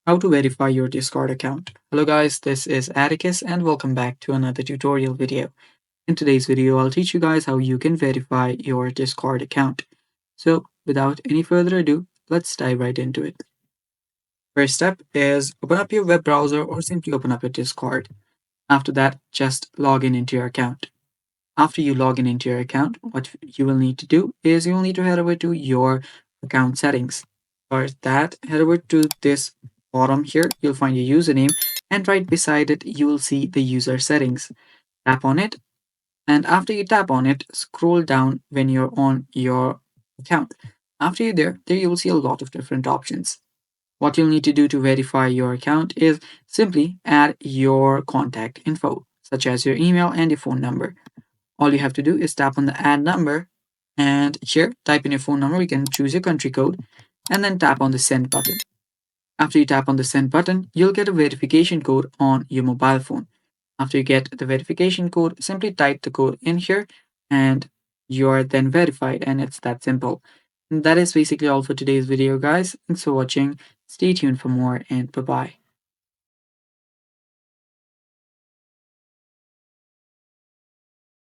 How to verify your Discord account. Hello guys, this is Atticus and welcome back to another tutorial video. In today's video, I'll teach you guys how you can verify your Discord account. So without any further ado, let's dive right into it. First step is open up your web browser or simply open up your Discord. After that, just log in into your account. After you log in into your account, what you will need to do is you will need to head over to your account settings. For that, head over to this bottom here. You'll find your username, and right beside it, you will see the user settings. Tap on it, and after you tap on it, scroll down when you're on your account. After you're there you will see a lot of different options. What you'll need to do to verify your account is simply add your contact info, such as your email and your phone number. All you have to do is tap on the add number, and here type in your phone number. You can choose your country code and then tap on the send button. After you tap on the send button, you'll get a verification code on your mobile phone. After you get the verification code, simply type the code in here and you're then verified, and it's that simple. And that is basically all for today's video, guys. Thanks for watching. Stay tuned for more, and bye bye.